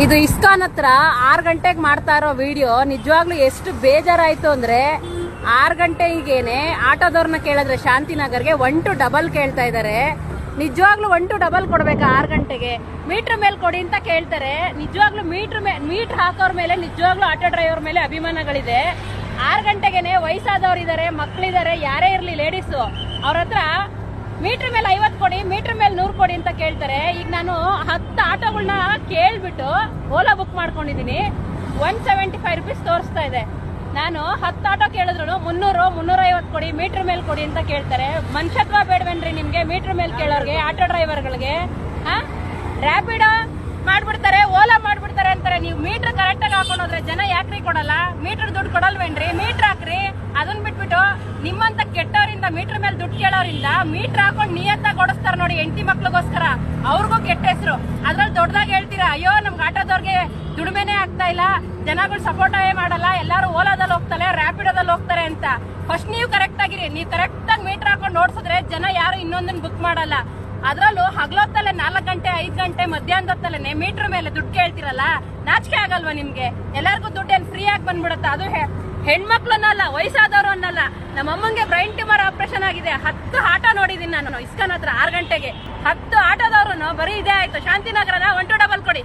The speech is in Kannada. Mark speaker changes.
Speaker 1: ಇದು ಇಸ್ಕಾನ್ ಹತ್ರ 6 ಗಂಟೆಗೆ ಮಾಡ್ತಾ ಇರೋ ವಿಡಿಯೋ ನಿಜವಾಗ್ಲೂ ಎಷ್ಟು ಬೇಜಾರಾಯ್ತು ಅಂದ್ರೆ 6 ಗಂಟೆಗೇನೆ ಆಟೋದವ್ರನ್ನ ಕೇಳಿದ್ರೆ ಶಾಂತಿನಗರ್ಗೆ 1 to ಡಬಲ್ ಕೇಳ್ತಾ ಇದಾರೆ. ನಿಜವಾಗ್ಲೂ 1 to ಡಬಲ್ ಕೊಡ್ಬೇಕಾ 6 ಗಂಟೆಗೆ? ಮೀಟರ್ ಮೇಲೆ ಕೊಡಿ ಅಂತ ಕೇಳ್ತಾರೆ. ನಿಜವಾಗ್ಲೂ ಮೀಟರ್ ಹಾಕೋರ್ ಮೇಲೆ ನಿಜವಾಗ್ಲೂ ಆಟೋ ಡ್ರೈವರ್ ಮೇಲೆ ಅಭಿಮಾನಗಳಿದೆ. 6 ಗಂಟೆಗೆನೆ ವಯಸ್ಸಾದವ್ರು ಇದಾರೆ, ಮಕ್ಳಿದಾರೆ, ಯಾರೇ ಇರ್ಲಿ ಲೇಡೀಸು, ಅವ್ರ ಹತ್ರ ಮೀಟರ್ ಮೇಲೆ 50 ಕೊಡಿ, ಮೀಟರ್ ಮೇಲೆ 100 ಕೊಡಿ ಅಂತ ಕೇಳ್ತಾರೆ. ಈಗ ನಾನು 10 ಆಟೋಗಳನ್ನ ಕೇಳ್ಬಿಟ್ಟು ಓಲಾ ಬುಕ್ ಮಾಡ್ಕೊಂಡಿದೀನಿ. 175 ರೂಪೀಸ್ ತೋರಿಸ್ತಾ ಇದೆ. ನಾನು 10 ಆಟೋ ಕೇಳಿದ್ರು 300, 350 ಕೊಡಿ, ಮೀಟರ್ ಮೇಲೆ ಕೊಡಿ ಅಂತ ಕೇಳ್ತಾರೆ. ಮನುಷ್ಯತ್ವ ಬೇಡವೇನ್ರಿ ನಿಮ್ಗೆ? ಮೀಟರ್ ಮೇಲೆ ಕೇಳೋರ್ಗೆ, ಆಟೋ ಡ್ರೈವರ್ಗಳಿಗೆ. ರ್ಯಾಪಿಡೋ ಮಾಡ್ಬಿಡ್ತಾರೆ, ಓಲಾ ಮಾಡ್ಬಿಡ್ತಾರೆ ಅಂತಾರೆ. ನೀವು ಮೀಟರ್ ಕರೆಕ್ಟ್ ಆಗಿ ಹಾಕೊಂಡೋದ್ರೆ ಜನ ಯಾಕ್ರಿ ಕೊಡಲ್ಲ? ಮೀಟರ್ ದುಡ್ಡು ಕೊಡಲ್ವೇನ್ರಿ? ಮೀಟರ್ ಹಾಕ್ರಿ. ಅದನ್ನ ಬಿಟ್ಬಿಟ್ಟು ನಿಮ್ಮಂತ ಕೆಟ್ಟವರಿಂದ, ಮೀಟರ್ ಮೇಲೆ ದುಡ್ಡು ಕೇಳೋರಿಂದ ಮೀಟರ್ ಹಾಕೊಂಡು ನಿಯತ್ತಾಗಿ ಓಡಿಸ್ತಾರ ನೋಡಿ, ಹೆಂಡತಿ ಮಕ್ಳಿಗೋಸ್ಕರ. ಅವ್ರಿಗೂ ಕೆಟ್ಟ ಹೆಸರು. ಅದ್ರಲ್ಲಿ ದೊಡ್ಡದಾಗಿ ಹೇಳ್ತೀರಾ, ಅಯ್ಯೋ ನಮ್ಗೆ ಆಟೋದವ್ರಿಗೆ ದುಡಿಮೆನೆ ಆಗ್ತಾ ಇಲ್ಲ, ಜನಗಳು ಸಪೋರ್ಟ್ ಮಾಡಲ್ಲ, ಎಲ್ಲಾರು ಓಲಾದಲ್ಲಿ ಹೋಗ್ತಾರೆ, ರ್ಯಾಪಿಡೋದಲ್ಲಿ ಹೋಗ್ತಾರೆ ಅಂತ. ಫಸ್ಟ್ ನೀವು ಕರೆಕ್ಟ್ ಆಗಿರಿ. ನೀವು ಕರೆಕ್ಟ್ ಆಗಿ ಮೀಟರ್ ಹಾಕೊಂಡು ಓಡಿಸಿದ್ರೆ ಜನ ಯಾರು ಇನ್ನೊಂದನ್ನ ಬುಕ್ ಮಾಡಲ್ಲ. ಅದ್ರಲ್ಲೂ ಹಗಲೊತ್ತಲ್ಲೇ 4 ಗಂಟೆ 5 ಗಂಟೆ ಮಧ್ಯಾಹ್ನದೊತ್ತಲ್ಲೇ ಮೀಟರ್ ಮೇಲೆ ದುಡ್ಡು ಕೇಳ್ತಿರಲ್ಲ, ನಾಚಿಕೆ ಆಗಲ್ವಾ ನಿಮ್ಗೆ? ಎಲ್ಲರಿಗೂ ದುಡ್ಡೇನು ಫ್ರೀ ಆಗಿ ಬಂದ್ಬಿಡುತ್ತೆ? ಅದು ಹೆಣ್ಮಕ್ಳು ಅನ್ನಲ್ಲ, ವಯಸ್ಸಾದವರು ಅನ್ನಲ್ಲ. ನಮ್ಮಮ್ಮಂಗೆ ಬ್ರೈನ್ ಟ್ಯೂಮರ್ ಆಪರೇಷನ್ ಆಗಿದೆ. 10 ಆಟೋ ನೋಡಿದೀನಿ ನಾನು ಇಸ್ಕಾನ್ ಹತ್ರ 6 ಗಂಟೆಗೆ. 10 ಆಟೋದವ್ರು ಬರೀ ಇದೇ ಆಯ್ತು. ಶಾಂತಿನಗರದ 1 to ಡಬಲ್ ಕೊಡಿ.